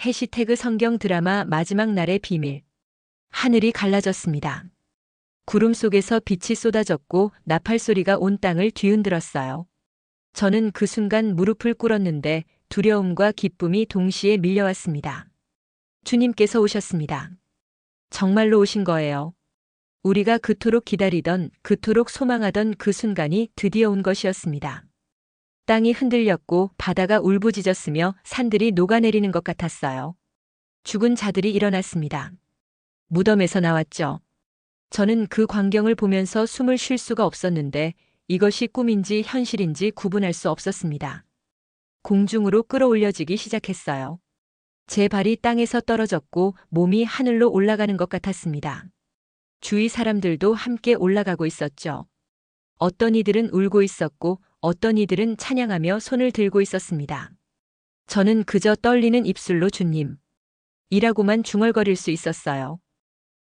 해시태그 성경 드라마 마지막 날의 비밀. 하늘이 갈라졌습니다. 구름 속에서 빛이 쏟아졌고 나팔 소리가 온 땅을 뒤흔들었어요. 저는 그 순간 무릎을 꿇었는데 두려움과 기쁨이 동시에 밀려왔습니다. 주님께서 오셨습니다. 정말로 오신 거예요. 우리가 그토록 기다리던, 그토록 소망하던 그 순간이 드디어 온 것이었습니다. 땅이 흔들렸고 바다가 울부짖었으며 산들이 녹아내리는 것 같았어요. 죽은 자들이 일어났습니다. 무덤에서 나왔죠. 저는 그 광경을 보면서 숨을 쉴 수가 없었는데 이것이 꿈인지 현실인지 구분할 수 없었습니다. 공중으로 끌어올려지기 시작했어요. 제 발이 땅에서 떨어졌고 몸이 하늘로 올라가는 것 같았습니다. 주위 사람들도 함께 올라가고 있었죠. 어떤 이들은 울고 있었고 어떤 이들은 찬양하며 손을 들고 있었습니다. 저는 그저 떨리는 입술로 주님 이라고만 중얼거릴 수 있었어요.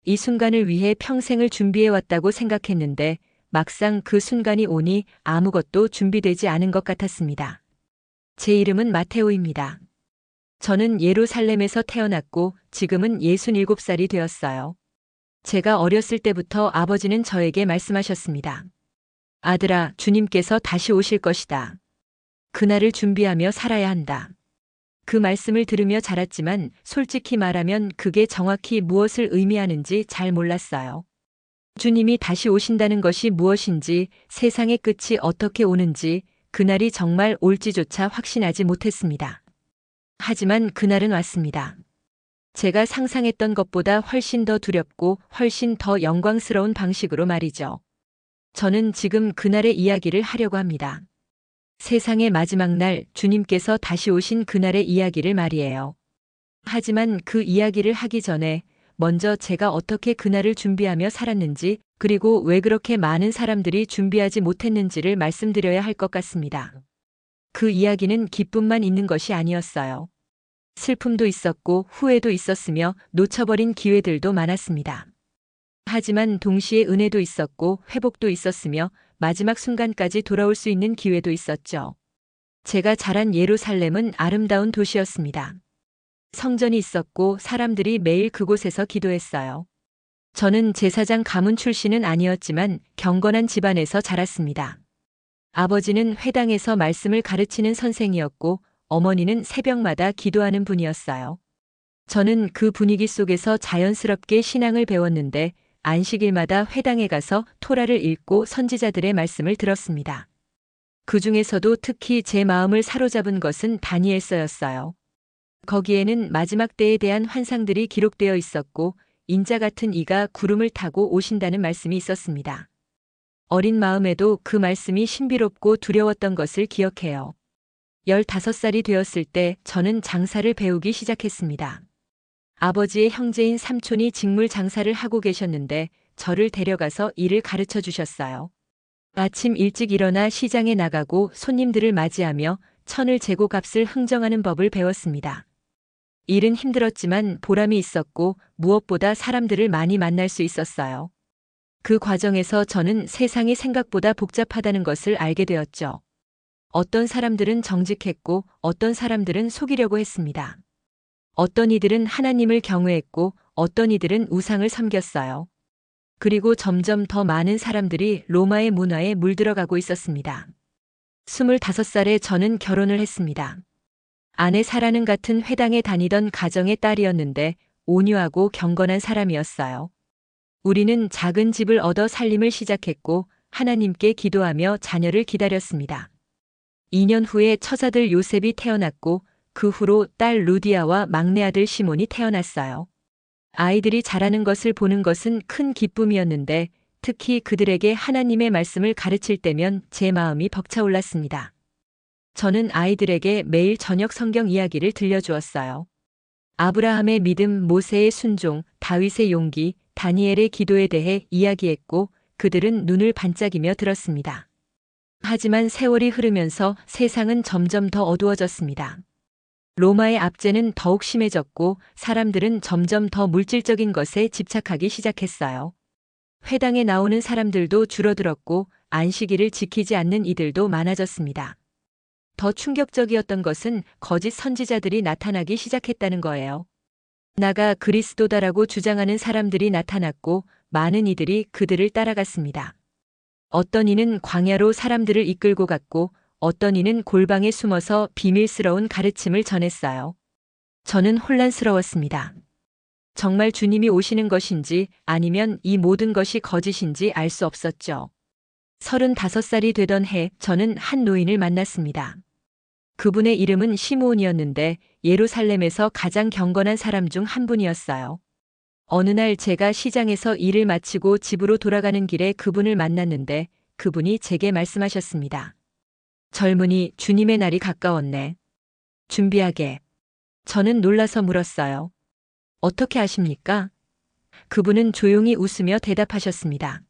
이 순간을 위해 평생을 준비해왔다고 생각했는데 막상 그 순간이 오니 아무것도 준비되지 않은 것 같았습니다. 제 이름은 마테오입니다. 저는 예루살렘에서 태어났고 지금은 67살이 되었어요. 제가 어렸을 때부터 아버지는 저에게 말씀하셨습니다. 아들아, 주님께서 다시 오실 것이다. 그날을 준비하며 살아야 한다. 그 말씀을 들으며 자랐지만 솔직히 말하면 그게 정확히 무엇을 의미하는지 잘 몰랐어요. 주님이 다시 오신다는 것이 무엇인지, 세상의 끝이 어떻게 오는지, 그날이 정말 올지조차 확신하지 못했습니다. 하지만 그날은 왔습니다. 제가 상상했던 것보다 훨씬 더 두렵고 훨씬 더 영광스러운 방식으로 말이죠. 저는 지금 그날의 이야기를 하려고 합니다. 세상의 마지막 날 주님께서 다시 오신 그날의 이야기를 말이에요. 하지만 그 이야기를 하기 전에 먼저 제가 어떻게 그날을 준비하며 살았는지 그리고 왜 그렇게 많은 사람들이 준비하지 못했는지를 말씀드려야 할 것 같습니다. 그 이야기는 기쁨만 있는 것이 아니었어요. 슬픔도 있었고 후회도 있었으며 놓쳐버린 기회들도 많았습니다. 하지만 동시에 은혜도 있었고 회복도 있었으며 마지막 순간까지 돌아올 수 있는 기회도 있었죠. 제가 자란 예루살렘은 아름다운 도시였습니다. 성전이 있었고 사람들이 매일 그곳에서 기도했어요. 저는 제사장 가문 출신은 아니었지만 경건한 집안에서 자랐습니다. 아버지는 회당에서 말씀을 가르치는 선생이었고 어머니는 새벽마다 기도하는 분이었어요. 저는 그 분위기 속에서 자연스럽게 신앙을 배웠는데 안식일마다 회당에 가서 토라를 읽고 선지자들의 말씀을 들었습니다. 그 중에서도 특히 제 마음을 사로잡은 것은 다니엘서였어요. 거기에는 마지막 때에 대한 환상들이 기록되어 있었고 인자 같은 이가 구름을 타고 오신다는 말씀이 있었습니다. 어린 마음에도 그 말씀이 신비롭고 두려웠던 것을 기억해요. 15살이 되었을 때 저는 장사를 배우기 시작했습니다. 아버지의 형제인 삼촌이 직물 장사를 하고 계셨는데 저를 데려가서 일을 가르쳐 주셨어요. 아침 일찍 일어나 시장에 나가고 손님들을 맞이하며 천을 재고 값을 흥정하는 법을 배웠습니다. 일은 힘들었지만 보람이 있었고 무엇보다 사람들을 많이 만날 수 있었어요. 그 과정에서 저는 세상이 생각보다 복잡하다는 것을 알게 되었죠. 어떤 사람들은 정직했고 어떤 사람들은 속이려고 했습니다. 어떤 이들은 하나님을 경외했고 어떤 이들은 우상을 섬겼어요. 그리고 점점 더 많은 사람들이 로마의 문화에 물들어가고 있었습니다. 25살에 저는 결혼을 했습니다. 아내 사라는 같은 회당에 다니던 가정의 딸이었는데 온유하고 경건한 사람이었어요. 우리는 작은 집을 얻어 살림을 시작했고 하나님께 기도하며 자녀를 기다렸습니다. 2년 후에 처자들 요셉이 태어났고 그 후로 딸 루디아와 막내 아들 시몬이 태어났어요. 아이들이 자라는 것을 보는 것은 큰 기쁨이었는데 특히 그들에게 하나님의 말씀을 가르칠 때면 제 마음이 벅차올랐습니다. 저는 아이들에게 매일 저녁 성경 이야기를 들려주었어요. 아브라함의 믿음, 모세의 순종, 다윗의 용기, 다니엘의 기도에 대해 이야기했고 그들은 눈을 반짝이며 들었습니다. 하지만 세월이 흐르면서 세상은 점점 더 어두워졌습니다. 로마의 압제는 더욱 심해졌고 사람들은 점점 더 물질적인 것에 집착하기 시작했어요. 회당에 나오는 사람들도 줄어들었고 안식일을 지키지 않는 이들도 많아졌습니다. 더 충격적이었던 것은 거짓 선지자들이 나타나기 시작했다는 거예요. 나가 그리스도다라고 주장하는 사람들이 나타났고 많은 이들이 그들을 따라갔습니다. 어떤 이는 광야로 사람들을 이끌고 갔고 어떤 이는 골방에 숨어서 비밀스러운 가르침을 전했어요. 저는 혼란스러웠습니다. 정말 주님이 오시는 것인지 아니면 이 모든 것이 거짓인지 알 수 없었죠. 35살이 되던 해 저는 한 노인을 만났습니다. 그분의 이름은 시므온이었는데 예루살렘에서 가장 경건한 사람 중 한 분이었어요. 어느 날 제가 시장에서 일을 마치고 집으로 돌아가는 길에 그분을 만났는데 그분이 제게 말씀하셨습니다. 젊은이, 주님의 날이 가까웠네. 준비하게. 저는 놀라서 물었어요. 어떻게 아십니까? 그분은 조용히 웃으며 대답하셨습니다.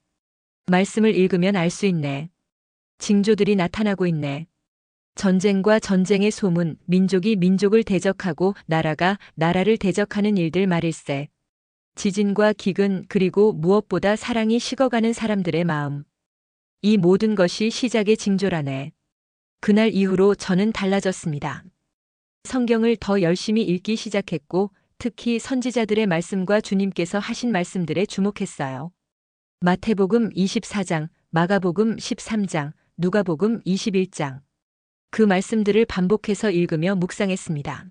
말씀을 읽으면 알 수 있네. 징조들이 나타나고 있네. 전쟁과 전쟁의 소문, 민족이 민족을 대적하고 나라가 나라를 대적하는 일들 말일세. 지진과 기근 그리고 무엇보다 사랑이 식어가는 사람들의 마음. 이 모든 것이 시작의 징조라네. 그날 이후로 저는 달라졌습니다. 성경을 더 열심히 읽기 시작했고 특히 선지자들의 말씀과 주님께서 하신 말씀들에 주목했어요. 마태복음 24장, 마가복음 13장, 누가복음 21장. 그 말씀들을 반복해서 읽으며 묵상했습니다.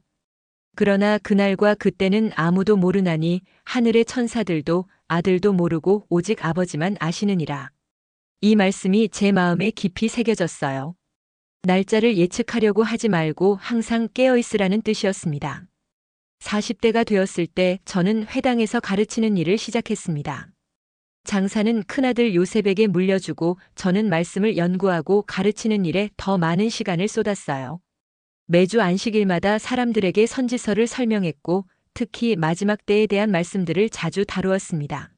그러나 그날과 그때는 아무도 모르나니 하늘의 천사들도 아들도 모르고 오직 아버지만 아시느니라. 이 말씀이 제 마음에 깊이 새겨졌어요. 날짜를 예측하려고 하지 말고 항상 깨어 있으라는 뜻이었습니다. 40대가 되었을 때 저는 회당에서 가르치는 일을 시작했습니다. 장사는 큰아들 요셉에게 물려주고 저는 말씀을 연구하고 가르치는 일에 더 많은 시간을 쏟았어요. 매주 안식일마다 사람들에게 선지서를 설명했고 특히 마지막 때에 대한 말씀들을 자주 다루었습니다.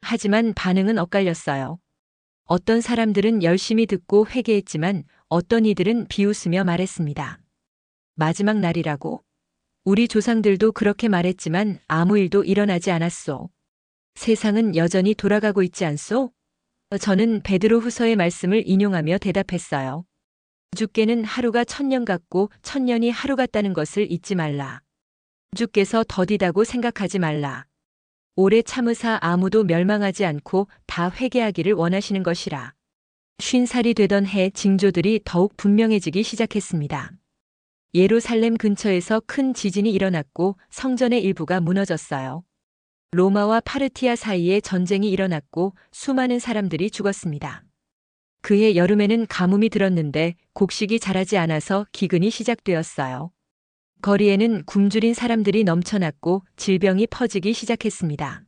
하지만 반응은 엇갈렸어요. 어떤 사람들은 열심히 듣고 회개했지만 어떤 이들은 비웃으며 말했습니다. 마지막 날이라고? 우리 조상들도 그렇게 말했지만 아무 일도 일어나지 않았소. 세상은 여전히 돌아가고 있지 않소? 저는 베드로후서의 말씀을 인용하며 대답했어요. 주께는 하루가 1000년 같고 1000년이 하루 같다는 것을 잊지 말라. 주께서 더디다고 생각하지 말라. 오래 참으사 아무도 멸망하지 않고 다 회개하기를 원하시는 것이라. 50살이 되던 해 징조들이 더욱 분명해지기 시작했습니다. 예루살렘 근처에서 큰 지진이 일어났고 성전의 일부가 무너졌어요. 로마와 파르티아 사이에 전쟁이 일어났고 수많은 사람들이 죽었습니다. 그해 여름에는 가뭄이 들었는데 곡식이 자라지 않아서 기근이 시작되었어요. 거리에는 굶주린 사람들이 넘쳐났고 질병이 퍼지기 시작했습니다.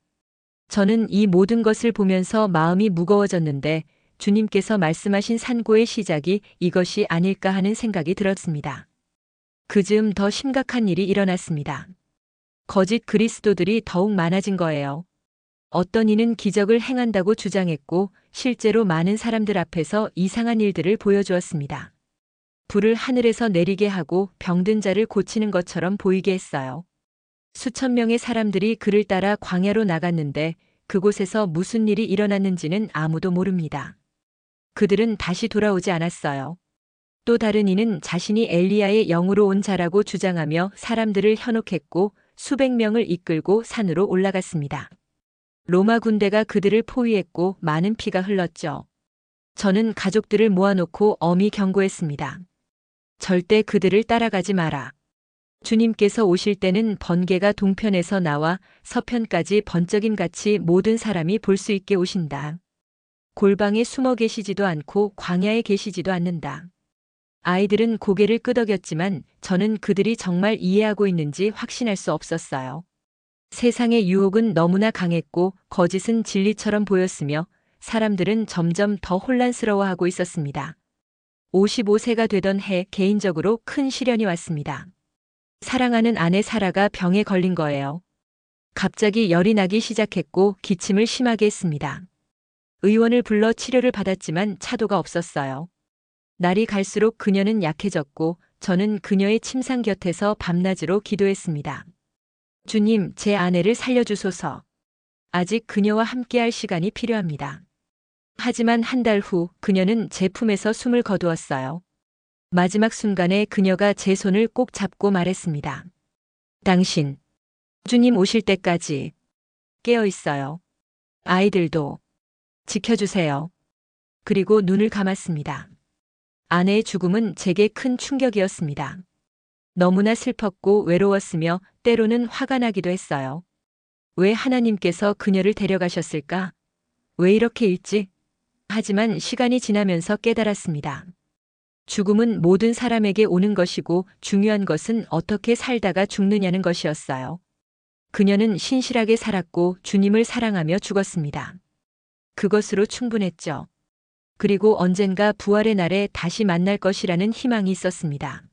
저는 이 모든 것을 보면서 마음이 무거워졌는데 주님께서 말씀하신 산고의 시작이 이것이 아닐까 하는 생각이 들었습니다. 그 즈음 더 심각한 일이 일어났습니다. 거짓 그리스도들이 더욱 많아진 거예요. 어떤 이는 기적을 행한다고 주장했고 실제로 많은 사람들 앞에서 이상한 일들을 보여주었습니다. 불을 하늘에서 내리게 하고 병든 자를 고치는 것처럼 보이게 했어요. 수천 명의 사람들이 그를 따라 광야로 나갔는데 그곳에서 무슨 일이 일어났는지는 아무도 모릅니다. 그들은 다시 돌아오지 않았어요. 또 다른 이는 자신이 엘리야의 영으로 온 자라고 주장하며 사람들을 현혹했고 수백 명을 이끌고 산으로 올라갔습니다. 로마 군대가 그들을 포위했고 많은 피가 흘렀죠. 저는 가족들을 모아놓고 엄히 경고했습니다. 절대 그들을 따라가지 마라. 주님께서 오실 때는 번개가 동편에서 나와 서편까지 번쩍임같이 모든 사람이 볼 수 있게 오신다. 골방에 숨어 계시지도 않고 광야에 계시지도 않는다. 아이들은 고개를 끄덕였지만 저는 그들이 정말 이해하고 있는지 확신할 수 없었어요. 세상의 유혹은 너무나 강했고 거짓은 진리처럼 보였으며 사람들은 점점 더 혼란스러워하고 있었습니다. 55세가 되던 해 개인적으로 큰 시련이 왔습니다. 사랑하는 아내 사라가 병에 걸린 거예요. 갑자기 열이 나기 시작했고 기침을 심하게 했습니다. 의원을 불러 치료를 받았지만 차도가 없었어요. 날이 갈수록 그녀는 약해졌고 저는 그녀의 침상 곁에서 밤낮으로 기도했습니다. 주님, 제 아내를 살려주소서. 아직 그녀와 함께할 시간이 필요합니다. 하지만 한 달 후 그녀는 제 품에서 숨을 거두었어요. 마지막 순간에 그녀가 제 손을 꼭 잡고 말했습니다. 당신, 주님 오실 때까지 깨어 있어요. 아이들도 지켜주세요. 그리고 눈을 감았습니다. 아내의 죽음은 제게 큰 충격이었습니다. 너무나 슬펐고 외로웠으며 때로는 화가 나기도 했어요. 왜 하나님께서 그녀를 데려가셨을까? 왜 이렇게 일찍? 하지만 시간이 지나면서 깨달았습니다. 죽음은 모든 사람에게 오는 것이고 중요한 것은 어떻게 살다가 죽느냐는 것이었어요. 그녀는 신실하게 살았고 주님을 사랑하며 죽었습니다. 그것으로 충분했죠. 그리고 언젠가 부활의 날에 다시 만날 것이라는 희망이 있었습니다.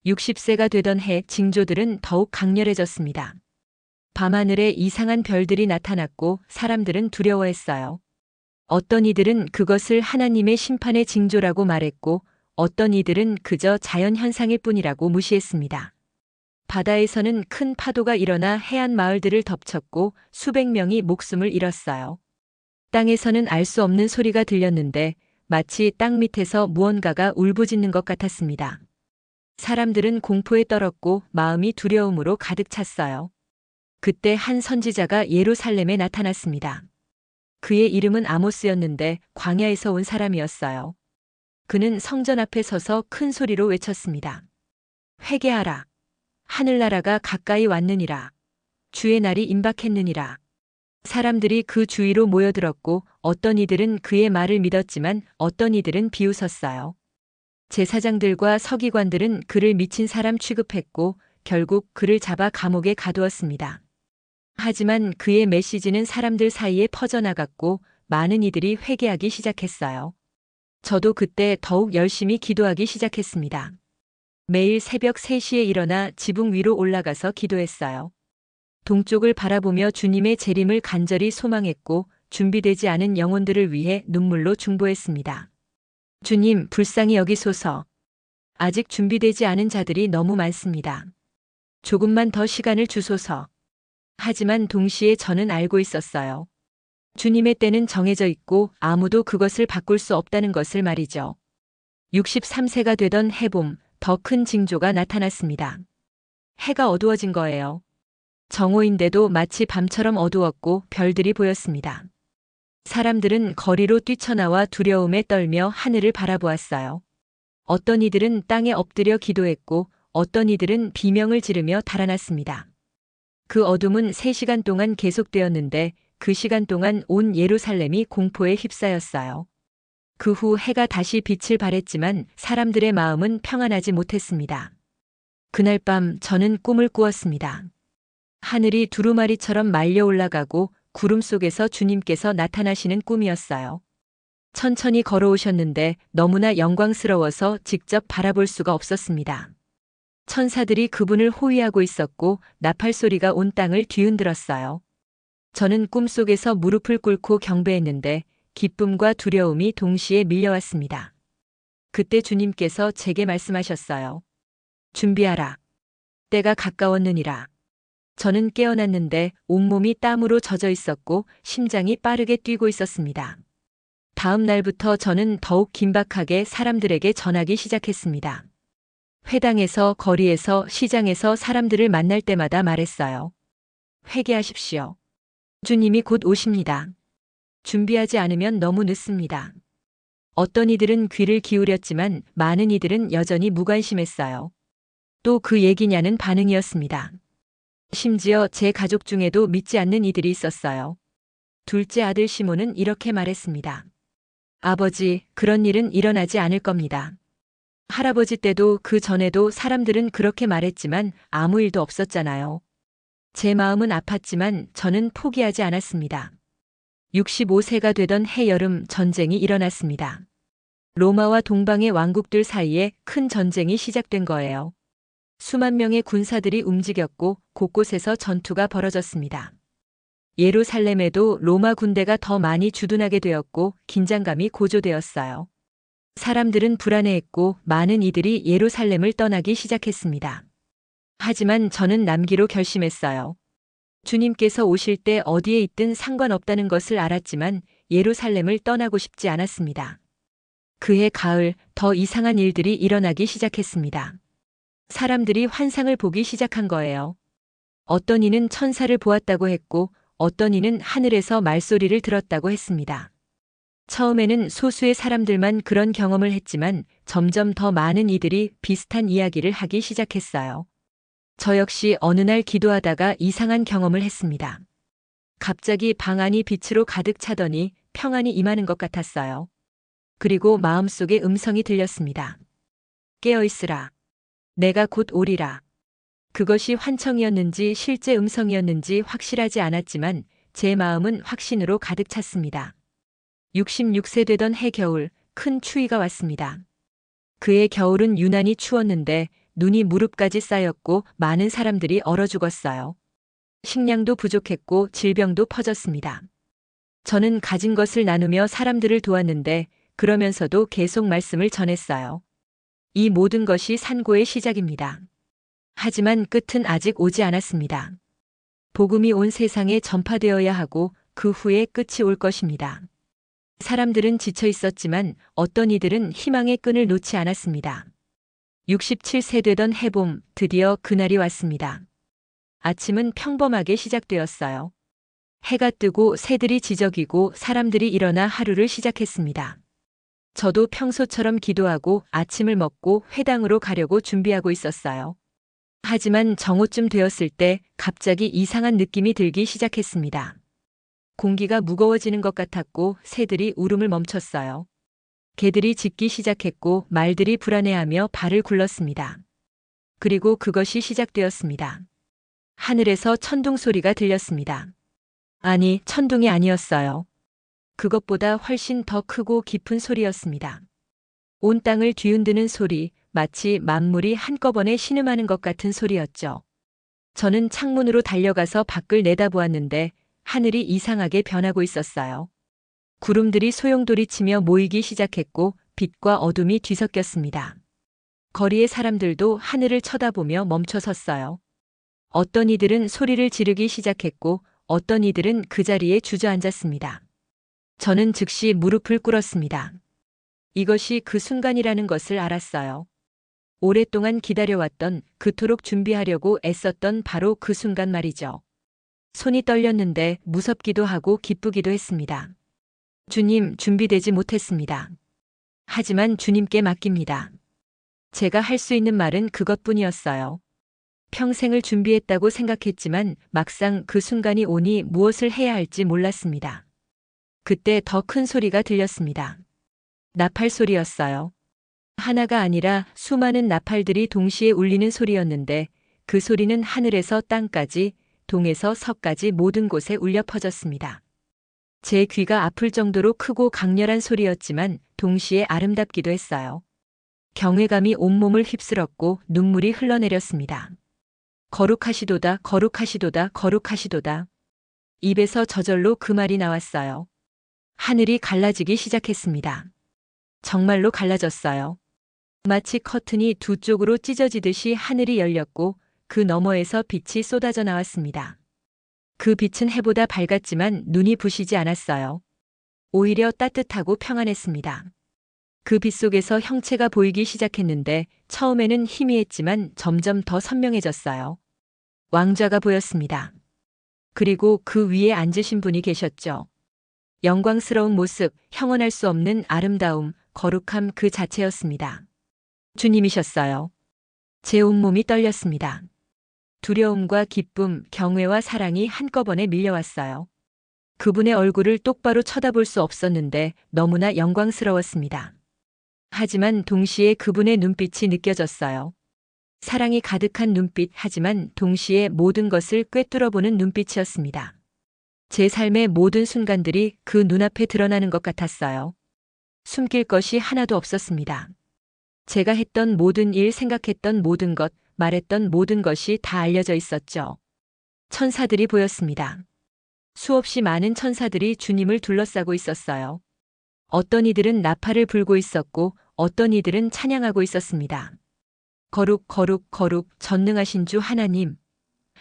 60세가 되던 해 징조들은 더욱 강렬해졌습니다. 밤하늘에 이상한 별들이 나타났고 사람들은 두려워했어요. 어떤 이들은 그것을 하나님의 심판의 징조라고 말했고 어떤 이들은 그저 자연 현상일 뿐이라고 무시했습니다. 바다에서는 큰 파도가 일어나 해안 마을들을 덮쳤고 수백 명이 목숨을 잃었어요. 땅에서는 알 수 없는 소리가 들렸는데 마치 땅 밑에서 무언가가 울부짖는 것 같았습니다. 사람들은 공포에 떨었고 마음이 두려움으로 가득 찼어요. 그때 한 선지자가 예루살렘에 나타났습니다. 그의 이름은 아모스였는데 광야에서 온 사람이었어요. 그는 성전 앞에 서서 큰 소리로 외쳤습니다. 회개하라. 하늘나라가 가까이 왔느니라. 주의 날이 임박했느니라. 사람들이 그 주위로 모여들었고 어떤 이들은 그의 말을 믿었지만 어떤 이들은 비웃었어요. 제사장들과 서기관들은 그를 미친 사람 취급했고 결국 그를 잡아 감옥에 가두었습니다. 하지만 그의 메시지는 사람들 사이에 퍼져나갔고 많은 이들이 회개하기 시작했어요. 저도 그때 더욱 열심히 기도하기 시작했습니다. 매일 새벽 3시에 일어나 지붕 위로 올라가서 기도했어요. 동쪽을 바라보며 주님의 재림을 간절히 소망했고 준비되지 않은 영혼들을 위해 눈물로 중보했습니다. 주님, 불쌍히 여기소서. 아직 준비되지 않은 자들이 너무 많습니다. 조금만 더 시간을 주소서. 하지만 동시에 저는 알고 있었어요. 주님의 때는 정해져 있고 아무도 그것을 바꿀 수 없다는 것을 말이죠. 63세가 되던 해봄, 더 큰 징조가 나타났습니다. 해가 어두워진 거예요. 정오인데도 마치 밤처럼 어두웠고 별들이 보였습니다. 사람들은 거리로 뛰쳐나와 두려움에 떨며 하늘을 바라보았어요. 어떤 이들은 땅에 엎드려 기도했고 어떤 이들은 비명을 지르며 달아났습니다. 그 어둠은 3시간 동안 계속되었는데 그 시간 동안 온 예루살렘이 공포에 휩싸였어요. 그 후 해가 다시 빛을 발했지만 사람들의 마음은 평안하지 못했습니다. 그날 밤 저는 꿈을 꾸었습니다. 하늘이 두루마리처럼 말려 올라가고 구름 속에서 주님께서 나타나시는 꿈이었어요. 천천히 걸어오셨는데 너무나 영광스러워서 직접 바라볼 수가 없었습니다. 천사들이 그분을 호위하고 있었고 나팔 소리가 온 땅을 뒤흔들었어요. 저는 꿈속에서 무릎을 꿇고 경배했는데 기쁨과 두려움이 동시에 밀려왔습니다. 그때 주님께서 제게 말씀하셨어요. 준비하라. 때가 가까웠느니라. 저는 깨어났는데 온몸이 땀으로 젖어 있었고 심장이 빠르게 뛰고 있었습니다. 다음 날부터 저는 더욱 긴박하게 사람들에게 전하기 시작했습니다. 회당에서, 거리에서, 시장에서 사람들을 만날 때마다 말했어요. 회개하십시오. 주님이 곧 오십니다. 준비하지 않으면 너무 늦습니다. 어떤 이들은 귀를 기울였지만 많은 이들은 여전히 무관심했어요. 또 그 얘기냐는 반응이었습니다. 심지어 제 가족 중에도 믿지 않는 이들이 있었어요. 둘째 아들 시몬은 이렇게 말했습니다. 아버지, 그런 일은 일어나지 않을 겁니다. 할아버지 때도 그 전에도 사람들은 그렇게 말했지만 아무 일도 없었잖아요. 제 마음은 아팠지만 저는 포기하지 않았습니다. 65세가 되던 해여름 전쟁이 일어났습니다. 로마와 동방의 왕국들 사이에 큰 전쟁이 시작된 거예요. 수만 명의 군사들이 움직였고 곳곳에서 전투가 벌어졌습니다. 예루살렘에도 로마 군대가 더 많이 주둔하게 되었고 긴장감이 고조되었어요. 사람들은 불안해했고 많은 이들이 예루살렘을 떠나기 시작했습니다. 하지만 저는 남기로 결심했어요. 주님께서 오실 때 어디에 있든 상관없다는 것을 알았지만 예루살렘을 떠나고 싶지 않았습니다. 그해 가을 더 이상한 일들이 일어나기 시작했습니다. 사람들이 환상을 보기 시작한 거예요. 어떤 이는 천사를 보았다고 했고 어떤 이는 하늘에서 말소리를 들었다고 했습니다. 처음에는 소수의 사람들만 그런 경험을 했지만 점점 더 많은 이들이 비슷한 이야기를 하기 시작했어요. 저 역시 어느 날 기도하다가 이상한 경험을 했습니다. 갑자기 방 안이 빛으로 가득 차더니 평안이 임하는 것 같았어요. 그리고 마음속에 음성이 들렸습니다. 깨어있으라. 내가 곧 오리라. 그것이 환청이었는지 실제 음성이었는지 확실하지 않았지만 제 마음은 확신으로 가득 찼습니다. 66세 되던 해 겨울 큰 추위가 왔습니다. 그해 겨울은 유난히 추웠는데 눈이 무릎까지 쌓였고 많은 사람들이 얼어 죽었어요. 식량도 부족했고 질병도 퍼졌습니다. 저는 가진 것을 나누며 사람들을 도왔는데 그러면서도 계속 말씀을 전했어요. 이 모든 것이 산고의 시작입니다. 하지만 끝은 아직 오지 않았습니다. 복음이 온 세상에 전파되어야 하고 그 후에 끝이 올 것입니다. 사람들은 지쳐 있었지만 어떤 이들은 희망의 끈을 놓지 않았습니다. 67세 되던 해봄 드디어 그날이 왔습니다. 아침은 평범하게 시작되었어요. 해가 뜨고 새들이 지저귀고 사람들이 일어나 하루를 시작했습니다. 저도 평소처럼 기도하고 아침을 먹고 회당으로 가려고 준비하고 있었어요. 하지만 정오쯤 되었을 때 갑자기 이상한 느낌이 들기 시작했습니다. 공기가 무거워지는 것 같았고 새들이 울음을 멈췄어요. 개들이 짖기 시작했고 말들이 불안해하며 발을 굴렀습니다. 그리고 그것이 시작되었습니다. 하늘에서 천둥 소리가 들렸습니다. 아니, 천둥이 아니었어요. 그것보다 훨씬 더 크고 깊은 소리였습니다. 온 땅을 뒤흔드는 소리, 마치 만물이 한꺼번에 신음하는 것 같은 소리였죠. 저는 창문으로 달려가서 밖을 내다보았는데 하늘이 이상하게 변하고 있었어요. 구름들이 소용돌이치며 모이기 시작했고 빛과 어둠이 뒤섞였습니다. 거리의 사람들도 하늘을 쳐다보며 멈춰 섰어요. 어떤 이들은 소리를 지르기 시작했고 어떤 이들은 그 자리에 주저앉았습니다. 저는 즉시 무릎을 꿇었습니다. 이것이 그 순간이라는 것을 알았어요. 오랫동안 기다려왔던, 그토록 준비하려고 애썼던 바로 그 순간 말이죠. 손이 떨렸는데 무섭기도 하고 기쁘기도 했습니다. 주님, 준비되지 못했습니다. 하지만 주님께 맡깁니다. 제가 할 수 있는 말은 그것뿐이었어요. 평생을 준비했다고 생각했지만 막상 그 순간이 오니 무엇을 해야 할지 몰랐습니다. 그때 더 큰 소리가 들렸습니다. 나팔 소리였어요. 하나가 아니라 수많은 나팔들이 동시에 울리는 소리였는데 그 소리는 하늘에서 땅까지, 동에서 서까지 모든 곳에 울려 퍼졌습니다. 제 귀가 아플 정도로 크고 강렬한 소리였지만 동시에 아름답기도 했어요. 경외감이 온몸을 휩쓸었고 눈물이 흘러내렸습니다. 거룩하시도다, 거룩하시도다, 거룩하시도다. 입에서 저절로 그 말이 나왔어요. 하늘이 갈라지기 시작했습니다. 정말로 갈라졌어요. 마치 커튼이 두 쪽으로 찢어지듯이 하늘이 열렸고 그 너머에서 빛이 쏟아져 나왔습니다. 그 빛은 해보다 밝았지만 눈이 부시지 않았어요. 오히려 따뜻하고 평안했습니다. 그 빛 속에서 형체가 보이기 시작했는데 처음에는 희미했지만 점점 더 선명해졌어요. 왕좌가 보였습니다. 그리고 그 위에 앉으신 분이 계셨죠. 영광스러운 모습, 형언할 수 없는 아름다움, 거룩함 그 자체였습니다. 주님이셨어요. 제 온몸이 떨렸습니다. 두려움과 기쁨, 경외와 사랑이 한꺼번에 밀려왔어요. 그분의 얼굴을 똑바로 쳐다볼 수 없었는데 너무나 영광스러웠습니다. 하지만 동시에 그분의 눈빛이 느껴졌어요. 사랑이 가득한 눈빛, 하지만 동시에 모든 것을 꿰뚫어보는 눈빛이었습니다. 제 삶의 모든 순간들이 그 눈앞에 드러나는 것 같았어요. 숨길 것이 하나도 없었습니다. 제가 했던 모든 일, 생각했던 모든 것, 말했던 모든 것이 다 알려져 있었죠. 천사들이 보였습니다. 수없이 많은 천사들이 주님을 둘러싸고 있었어요. 어떤 이들은 나팔을 불고 있었고 어떤 이들은 찬양하고 있었습니다. 거룩, 거룩, 거룩, 전능하신 주 하나님.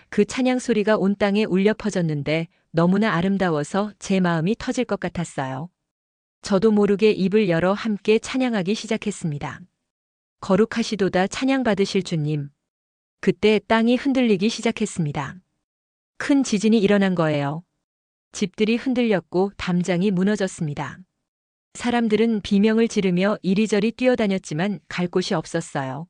그 찬양 소리가 온 땅에 울려 퍼졌는데 너무나 아름다워서 제 마음이 터질 것 같았어요. 저도 모르게 입을 열어 함께 찬양하기 시작했습니다. 거룩하시도다 찬양받으실 주님. 그때 땅이 흔들리기 시작했습니다. 큰 지진이 일어난 거예요. 집들이 흔들렸고 담장이 무너졌습니다. 사람들은 비명을 지르며 이리저리 뛰어다녔지만 갈 곳이 없었어요.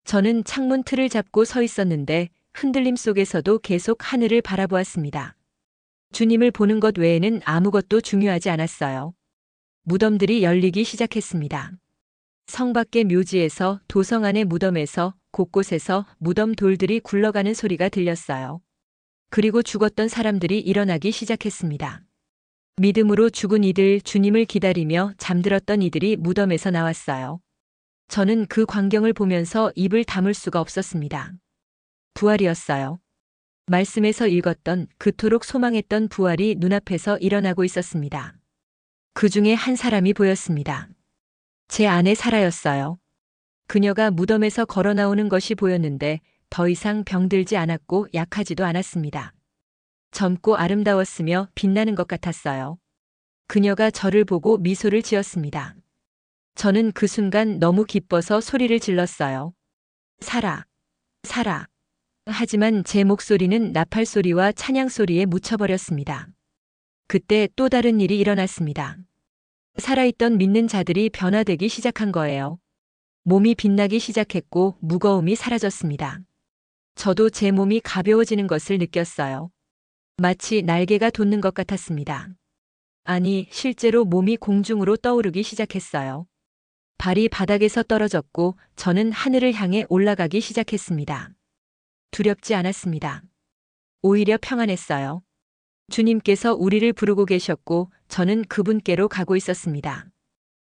저는 창문 틀을 잡고 서 있었는데 흔들림 속에서도 계속 하늘을 바라보았습니다. 주님을 보는 것 외에는 아무것도 중요하지 않았어요. 무덤들이 열리기 시작했습니다. 성 밖의 묘지에서, 도성 안의 무덤에서, 곳곳에서 무덤 돌들이 굴러가는 소리가 들렸어요. 그리고 죽었던 사람들이 일어나기 시작했습니다. 믿음으로 죽은 이들, 주님을 기다리며 잠들었던 이들이 무덤에서 나왔어요. 저는 그 광경을 보면서 입을 다물 수가 없었습니다. 부활이었어요. 말씀에서 읽었던, 그토록 소망했던 부활이 눈앞에서 일어나고 있었습니다. 그 중에 한 사람이 보였습니다. 제 아내 사라였어요. 그녀가 무덤에서 걸어 나오는 것이 보였는데 더 이상 병들지 않았고 약하지도 않았습니다. 젊고 아름다웠으며 빛나는 것 같았어요. 그녀가 저를 보고 미소를 지었습니다. 저는 그 순간 너무 기뻐서 소리를 질렀어요. 살아, 살아. 하지만 제 목소리는 나팔 소리와 찬양 소리에 묻혀버렸습니다. 그때 또 다른 일이 일어났습니다. 살아있던 믿는 자들이 변화되기 시작한 거예요. 몸이 빛나기 시작했고 무거움이 사라졌습니다. 저도 제 몸이 가벼워지는 것을 느꼈어요. 마치 날개가 돋는 것 같았습니다. 아니, 실제로 몸이 공중으로 떠오르기 시작했어요. 발이 바닥에서 떨어졌고 저는 하늘을 향해 올라가기 시작했습니다. 두렵지 않았습니다. 오히려 평안했어요. 주님께서 우리를 부르고 계셨고 저는 그분께로 가고 있었습니다.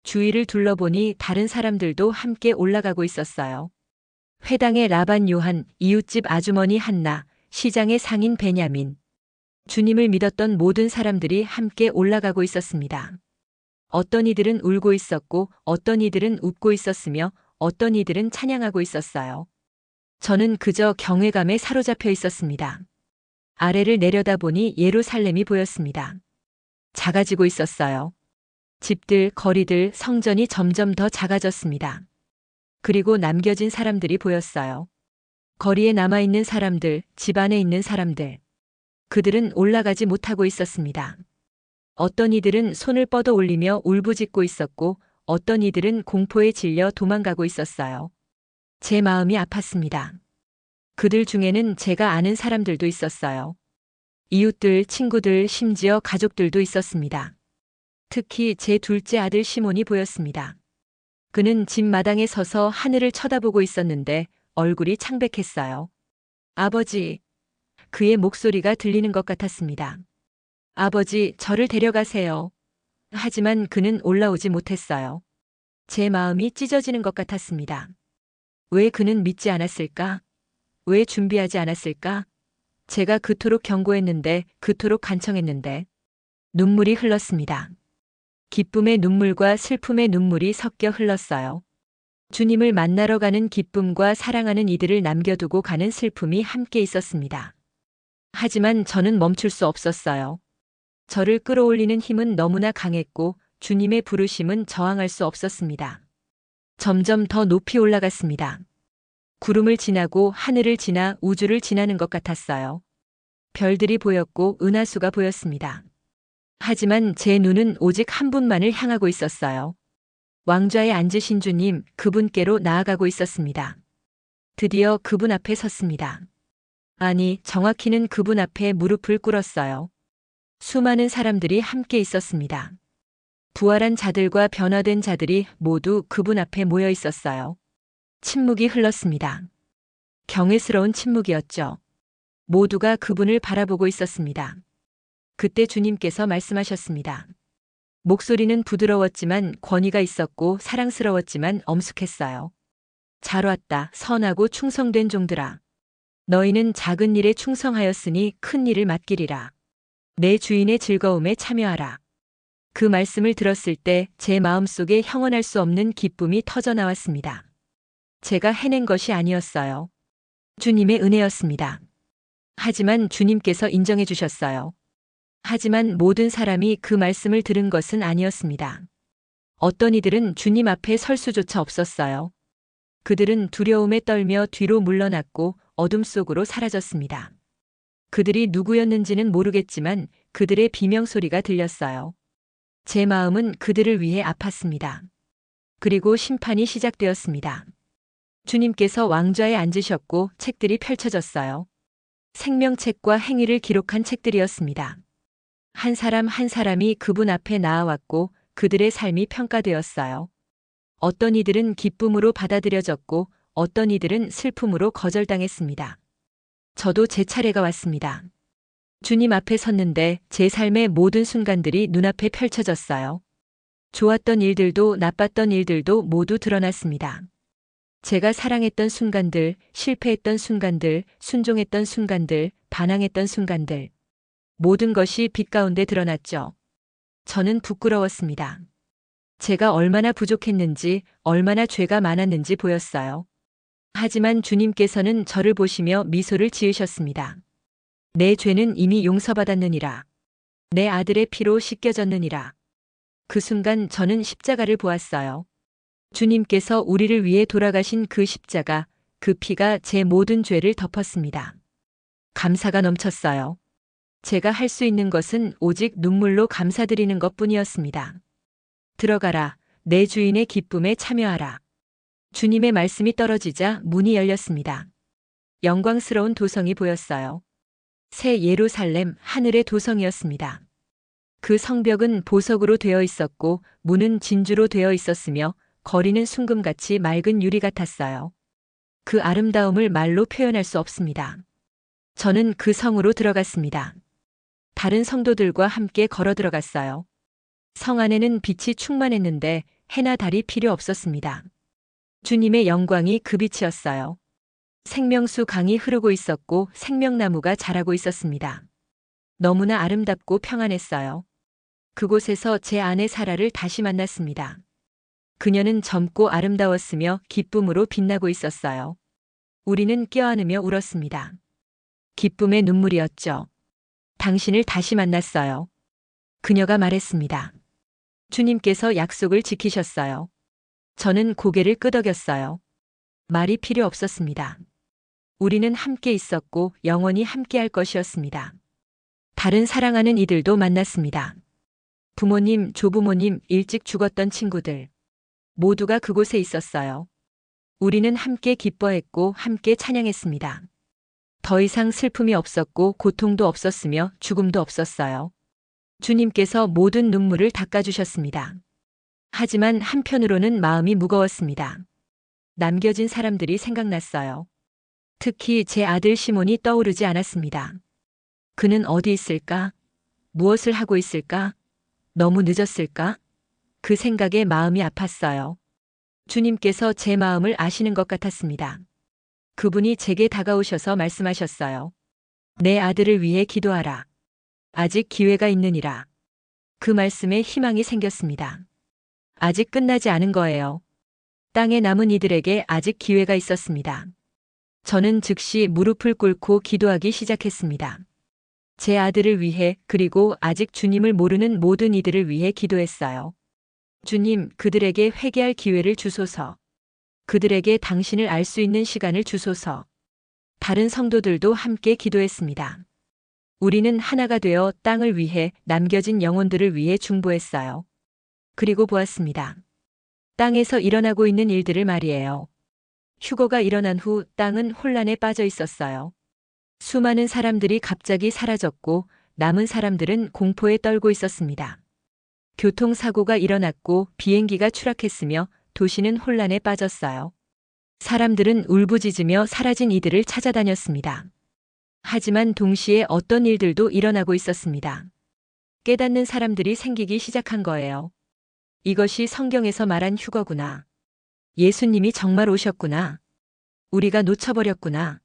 주위를 둘러보니 다른 사람들도 함께 올라가고 있었어요. 회당의 라반 요한, 이웃집 아주머니 한나, 시장의 상인 베냐민. 주님을 믿었던 모든 사람들이 함께 올라가고 있었습니다. 어떤 이들은 울고 있었고 어떤 이들은 웃고 있었으며 어떤 이들은 찬양하고 있었어요. 저는 그저 경외감에 사로잡혀 있었습니다. 아래를 내려다보니 예루살렘이 보였습니다. 작아지고 있었어요. 집들, 거리들, 성전이 점점 더 작아졌습니다. 그리고 남겨진 사람들이 보였어요. 거리에 남아있는 사람들, 집 안에 있는 사람들. 그들은 올라가지 못하고 있었습니다. 어떤 이들은 손을 뻗어 올리며 울부짖고 있었고 어떤 이들은 공포에 질려 도망가고 있었어요. 제 마음이 아팠습니다. 그들 중에는 제가 아는 사람들도 있었어요. 이웃들, 친구들, 심지어 가족들도 있었습니다. 특히 제 둘째 아들 시몬이 보였습니다. 그는 집 마당에 서서 하늘을 쳐다보고 있었는데 얼굴이 창백했어요. 아버지, 그의 목소리가 들리는 것 같았습니다. 아버지, 저를 데려가세요. 하지만 그는 올라오지 못했어요. 제 마음이 찢어지는 것 같았습니다. 왜 그는 믿지 않았을까? 왜 준비하지 않았을까? 제가 그토록 경고했는데, 그토록 간청했는데. 눈물이 흘렀습니다. 기쁨의 눈물과 슬픔의 눈물이 섞여 흘렀어요. 주님을 만나러 가는 기쁨과 사랑하는 이들을 남겨두고 가는 슬픔이 함께 있었습니다. 하지만 저는 멈출 수 없었어요. 저를 끌어올리는 힘은 너무나 강했고 주님의 부르심은 저항할 수 없었습니다. 점점 더 높이 올라갔습니다. 구름을 지나고 하늘을 지나 우주를 지나는 것 같았어요. 별들이 보였고 은하수가 보였습니다. 하지만 제 눈은 오직 한 분만을 향하고 있었어요. 왕좌에 앉으신 주님, 그분께로 나아가고 있었습니다. 드디어 그분 앞에 섰습니다. 아니, 정확히는 그분 앞에 무릎을 꿇었어요. 수많은 사람들이 함께 있었습니다. 부활한 자들과 변화된 자들이 모두 그분 앞에 모여 있었어요. 침묵이 흘렀습니다. 경외스러운 침묵이었죠. 모두가 그분을 바라보고 있었습니다. 그때 주님께서 말씀하셨습니다. 목소리는 부드러웠지만 권위가 있었고 사랑스러웠지만 엄숙했어요. 잘 왔다, 선하고 충성된 종들아. 너희는 작은 일에 충성하였으니 큰 일을 맡기리라. 내 주인의 즐거움에 참여하라. 그 말씀을 들었을 때 제 마음속에 형언할 수 없는 기쁨이 터져 나왔습니다. 제가 해낸 것이 아니었어요. 주님의 은혜였습니다. 하지만 주님께서 인정해 주셨어요. 하지만 모든 사람이 그 말씀을 들은 것은 아니었습니다. 어떤 이들은 주님 앞에 설 수조차 없었어요. 그들은 두려움에 떨며 뒤로 물러났고 어둠 속으로 사라졌습니다. 그들이 누구였는지는 모르겠지만 그들의 비명소리가 들렸어요. 제 마음은 그들을 위해 아팠습니다. 그리고 심판이 시작되었습니다. 주님께서 왕좌에 앉으셨고 책들이 펼쳐졌어요. 생명책과 행위를 기록한 책들이었습니다. 한 사람 한 사람이 그분 앞에 나아왔고 그들의 삶이 평가되었어요. 어떤 이들은 기쁨으로 받아들여졌고 어떤 이들은 슬픔으로 거절당했습니다. 저도 제 차례가 왔습니다. 주님 앞에 섰는데 제 삶의 모든 순간들이 눈앞에 펼쳐졌어요. 좋았던 일들도 나빴던 일들도 모두 드러났습니다. 제가 사랑했던 순간들, 실패했던 순간들, 순종했던 순간들, 반항했던 순간들. 모든 것이 빛 가운데 드러났죠. 저는 부끄러웠습니다. 제가 얼마나 부족했는지, 얼마나 죄가 많았는지 보였어요. 하지만 주님께서는 저를 보시며 미소를 지으셨습니다. 내 죄는 이미 용서받았느니라. 내 아들의 피로 씻겨졌느니라. 그 순간 저는 십자가를 보았어요. 주님께서 우리를 위해 돌아가신 그 십자가, 그 피가 제 모든 죄를 덮었습니다. 감사가 넘쳤어요. 제가 할 수 있는 것은 오직 눈물로 감사드리는 것뿐이었습니다. 들어가라, 내 주인의 기쁨에 참여하라. 주님의 말씀이 떨어지자 문이 열렸습니다. 영광스러운 도성이 보였어요. 새 예루살렘 하늘의 도성이었습니다. 그 성벽은 보석으로 되어 있었고 문은 진주로 되어 있었으며 거리는 순금같이 맑은 유리 같았어요. 그 아름다움을 말로 표현할 수 없습니다. 저는 그 성으로 들어갔습니다. 다른 성도들과 함께 걸어 들어갔어요. 성 안에는 빛이 충만했는데 해나 달이 필요 없었습니다. 주님의 영광이 그 빛이었어요. 생명수 강이 흐르고 있었고 생명나무가 자라고 있었습니다. 너무나 아름답고 평안했어요. 그곳에서 제 아내 사라를 다시 만났습니다. 그녀는 젊고 아름다웠으며 기쁨으로 빛나고 있었어요. 우리는 껴안으며 울었습니다. 기쁨의 눈물이었죠. 당신을 다시 만났어요. 그녀가 말했습니다. 주님께서 약속을 지키셨어요. 저는 고개를 끄덕였어요. 말이 필요 없었습니다. 우리는 함께 있었고 영원히 함께 할 것이었습니다. 다른 사랑하는 이들도 만났습니다. 부모님, 조부모님, 일찍 죽었던 친구들. 모두가 그곳에 있었어요. 우리는 함께 기뻐했고 함께 찬양했습니다. 더 이상 슬픔이 없었고 고통도 없었으며 죽음도 없었어요. 주님께서 모든 눈물을 닦아주셨습니다. 하지만 한편으로는 마음이 무거웠습니다. 남겨진 사람들이 생각났어요. 특히 제 아들 시몬이 떠오르지 않았습니다. 그는 어디 있을까? 무엇을 하고 있을까? 너무 늦었을까? 그 생각에 마음이 아팠어요. 주님께서 제 마음을 아시는 것 같았습니다. 그분이 제게 다가오셔서 말씀하셨어요. 내 아들을 위해 기도하라. 아직 기회가 있느니라. 그 말씀에 희망이 생겼습니다. 아직 끝나지 않은 거예요. 땅에 남은 이들에게 아직 기회가 있었습니다. 저는 즉시 무릎을 꿇고 기도하기 시작했습니다. 제 아들을 위해 그리고 아직 주님을 모르는 모든 이들을 위해 기도했어요. 주님, 그들에게 회개할 기회를 주소서. 그들에게 당신을 알 수 있는 시간을 주소서. 다른 성도들도 함께 기도했습니다. 우리는 하나가 되어 땅을 위해 남겨진 영혼들을 위해 중보했어요. 그리고 보았습니다. 땅에서 일어나고 있는 일들을 말이에요. 휴거가 일어난 후 땅은 혼란에 빠져 있었어요. 수많은 사람들이 갑자기 사라졌고 남은 사람들은 공포에 떨고 있었습니다. 교통사고가 일어났고 비행기가 추락했으며 도시는 혼란에 빠졌어요. 사람들은 울부짖으며 사라진 이들을 찾아다녔습니다. 하지만 동시에 어떤 일들도 일어나고 있었습니다. 깨닫는 사람들이 생기기 시작한 거예요. 이것이 성경에서 말한 휴거구나. 예수님이 정말 오셨구나. 우리가 놓쳐버렸구나.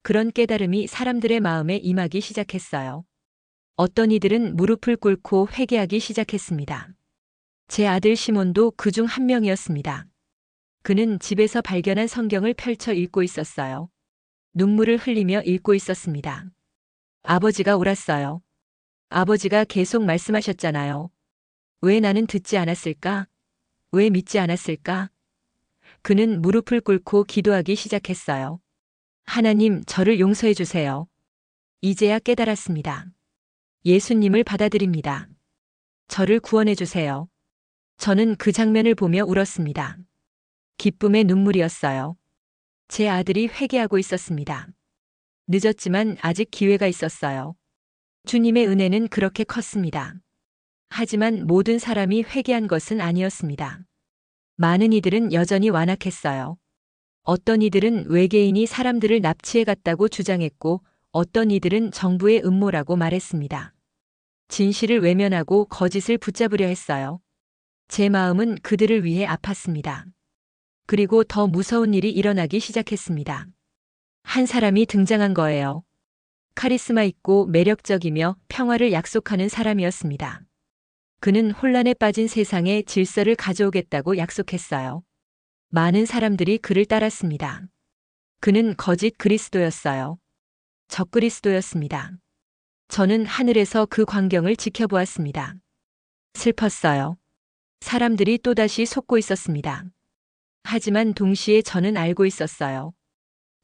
그런 깨달음이 사람들의 마음에 임하기 시작했어요. 어떤 이들은 무릎을 꿇고 회개하기 시작했습니다. 제 아들 시몬도 그 중 한 명이었습니다. 그는 집에서 발견한 성경을 펼쳐 읽고 있었어요. 눈물을 흘리며 읽고 있었습니다. 아버지가 옳았어요. 아버지가 계속 말씀하셨잖아요. 왜 나는 듣지 않았을까? 왜 믿지 않았을까? 그는 무릎을 꿇고 기도하기 시작했어요. 하나님, 저를 용서해 주세요. 이제야 깨달았습니다. 예수님을 받아들입니다. 저를 구원해 주세요. 저는 그 장면을 보며 울었습니다. 기쁨의 눈물이었어요. 제 아들이 회개하고 있었습니다. 늦었지만 아직 기회가 있었어요. 주님의 은혜는 그렇게 컸습니다. 하지만 모든 사람이 회개한 것은 아니었습니다. 많은 이들은 여전히 완악했어요. 어떤 이들은 외계인이 사람들을 납치해 갔다고 주장했고, 어떤 이들은 정부의 음모라고 말했습니다. 진실을 외면하고 거짓을 붙잡으려 했어요. 제 마음은 그들을 위해 아팠습니다. 그리고 더 무서운 일이 일어나기 시작했습니다. 한 사람이 등장한 거예요. 카리스마 있고 매력적이며 평화를 약속하는 사람이었습니다. 그는 혼란에 빠진 세상에 질서를 가져오겠다고 약속했어요. 많은 사람들이 그를 따랐습니다. 그는 거짓 그리스도였어요. 적그리스도였습니다. 저는 하늘에서 그 광경을 지켜보았습니다. 슬펐어요. 사람들이 또다시 속고 있었습니다. 하지만 동시에 저는 알고 있었어요.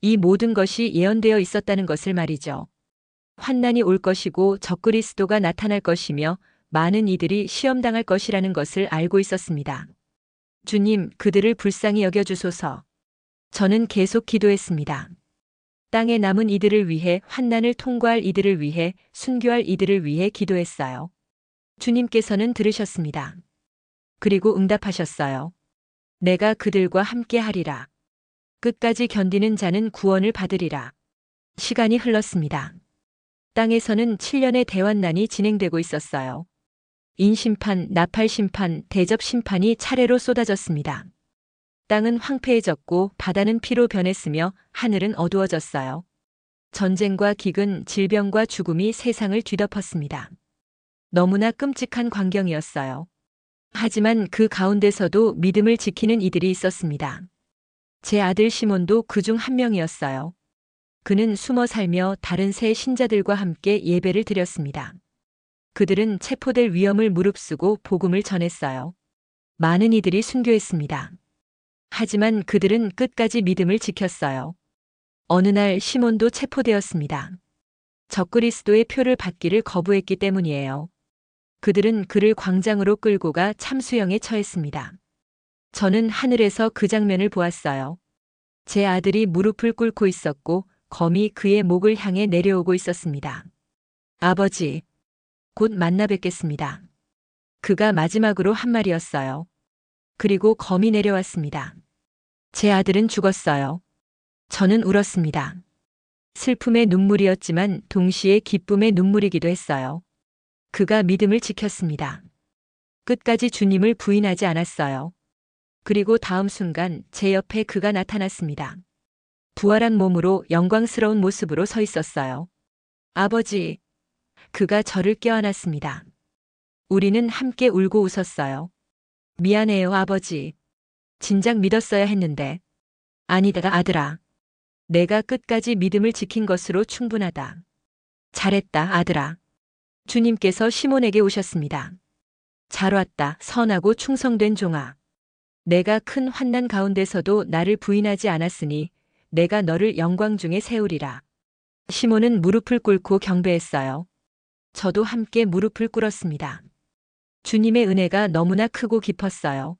이 모든 것이 예언되어 있었다는 것을 말이죠. 환난이 올 것이고 적그리스도가 나타날 것이며 많은 이들이 시험당할 것이라는 것을 알고 있었습니다. 주님, 그들을 불쌍히 여겨주소서. 저는 계속 기도했습니다. 땅에 남은 이들을 위해, 환난을 통과할 이들을 위해, 순교할 이들을 위해 기도했어요. 주님께서는 들으셨습니다. 그리고 응답하셨어요. 내가 그들과 함께 하리라. 끝까지 견디는 자는 구원을 받으리라. 시간이 흘렀습니다. 땅에서는 7년의 대환난이 진행되고 있었어요. 인심판, 나팔심판, 대접심판이 차례로 쏟아졌습니다. 땅은 황폐해졌고 바다는 피로 변했으며 하늘은 어두워졌어요. 전쟁과 기근, 질병과 죽음이 세상을 뒤덮었습니다. 너무나 끔찍한 광경이었어요. 하지만 그 가운데서도 믿음을 지키는 이들이 있었습니다. 제 아들 시몬도 그중 한 명이었어요. 그는 숨어 살며 다른 새 신자들과 함께 예배를 드렸습니다. 그들은 체포될 위험을 무릅쓰고 복음을 전했어요. 많은 이들이 순교했습니다. 하지만 그들은 끝까지 믿음을 지켰어요. 어느 날 시몬도 체포되었습니다. 적그리스도의 표를 받기를 거부했기 때문이에요. 그들은 그를 광장으로 끌고 가 참수형에 처했습니다. 저는 하늘에서 그 장면을 보았어요. 제 아들이 무릎을 꿇고 있었고 검이 그의 목을 향해 내려오고 있었습니다. 아버지, 곧 만나 뵙겠습니다. 그가 마지막으로 한 말이었어요. 그리고 검이 내려왔습니다. 제 아들은 죽었어요. 저는 울었습니다. 슬픔의 눈물이었지만 동시에 기쁨의 눈물이기도 했어요. 그가 믿음을 지켰습니다. 끝까지 주님을 부인하지 않았어요. 그리고 다음 순간 제 옆에 그가 나타났습니다. 부활한 몸으로 영광스러운 모습으로 서 있었어요. 아버지, 그가 저를 껴안았습니다. 우리는 함께 울고 웃었어요. 미안해요, 아버지. 진작 믿었어야 했는데. 아니다, 아들아. 내가 끝까지 믿음을 지킨 것으로 충분하다. 잘했다, 아들아. 주님께서 시몬에게 오셨습니다. 잘 왔다, 선하고 충성된 종아. 내가 큰 환난 가운데서도 나를 부인하지 않았으니 내가 너를 영광 중에 세우리라. 시몬은 무릎을 꿇고 경배했어요. 저도 함께 무릎을 꿇었습니다. 주님의 은혜가 너무나 크고 깊었어요.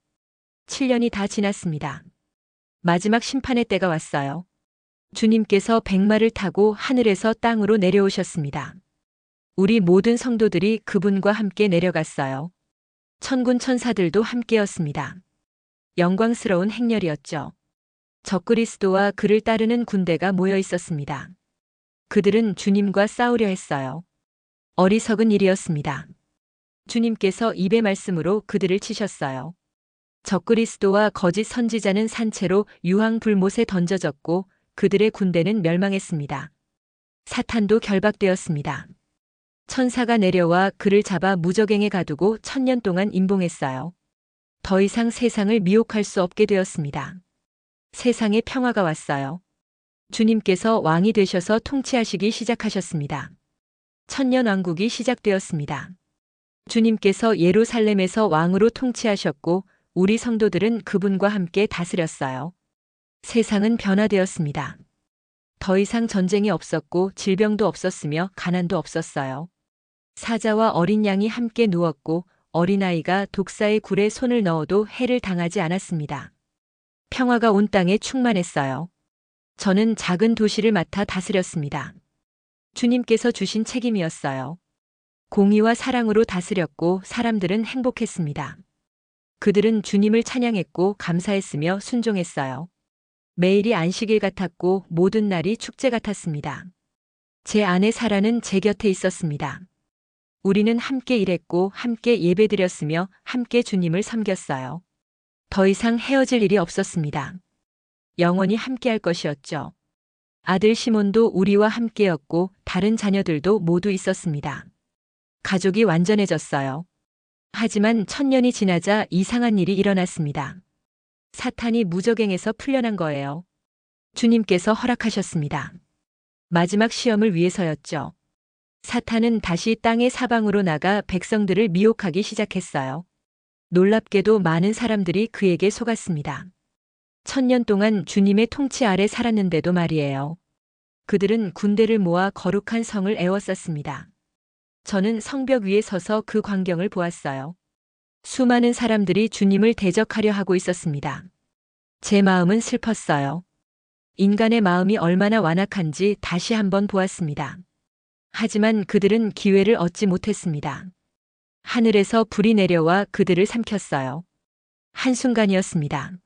7년이 다 지났습니다. 마지막 심판의 때가 왔어요. 주님께서 백마를 타고 하늘에서 땅으로 내려오셨습니다. 우리 모든 성도들이 그분과 함께 내려갔어요. 천군 천사들도 함께였습니다. 영광스러운 행렬이었죠. 적그리스도와 그를 따르는 군대가 모여 있었습니다. 그들은 주님과 싸우려 했어요. 어리석은 일이었습니다. 주님께서 입의 말씀으로 그들을 치셨어요. 적그리스도와 거짓 선지자는 산채로 유황불못에 던져졌고 그들의 군대는 멸망했습니다. 사탄도 결박되었습니다. 천사가 내려와 그를 잡아 무저갱에 가두고 1000년 동안 임봉했어요. 더 이상 세상을 미혹할 수 없게 되었습니다. 세상에 평화가 왔어요. 주님께서 왕이 되셔서 통치하시기 시작하셨습니다. 천년왕국이 시작되었습니다. 주님께서 예루살렘에서 왕으로 통치하셨고 우리 성도들은 그분과 함께 다스렸어요. 세상은 변화되었습니다. 더 이상 전쟁이 없었고 질병도 없었으며 가난도 없었어요. 사자와 어린 양이 함께 누웠고 어린아이가 독사의 굴에 손을 넣어도 해를 당하지 않았습니다. 평화가 온 땅에 충만했어요. 저는 작은 도시를 맡아 다스렸습니다. 주님께서 주신 책임이었어요. 공의와 사랑으로 다스렸고 사람들은 행복했습니다. 그들은 주님을 찬양했고 감사했으며 순종했어요. 매일이 안식일 같았고 모든 날이 축제 같았습니다. 제 아내 사라는 제 곁에 있었습니다. 우리는 함께 일했고 함께 예배드렸으며 함께 주님을 섬겼어요. 더 이상 헤어질 일이 없었습니다. 영원히 함께할 것이었죠. 아들 시몬도 우리와 함께였고 다른 자녀들도 모두 있었습니다. 가족이 완전해졌어요. 하지만 1000년이 지나자 이상한 일이 일어났습니다. 사탄이 무적행에서 풀려난 거예요. 주님께서 허락하셨습니다. 마지막 시험을 위해서였죠. 사탄은 다시 땅의 사방으로 나가 백성들을 미혹하기 시작했어요. 놀랍게도 많은 사람들이 그에게 속았습니다. 1000년 동안 주님의 통치 아래 살았는데도 말이에요. 그들은 군대를 모아 거룩한 성을 에워쌌습니다. 저는 성벽 위에 서서 그 광경을 보았어요. 수많은 사람들이 주님을 대적하려 하고 있었습니다. 제 마음은 슬펐어요. 인간의 마음이 얼마나 완악한지 다시 한번 보았습니다. 하지만 그들은 기회를 얻지 못했습니다. 하늘에서 불이 내려와 그들을 삼켰어요. 한순간이었습니다.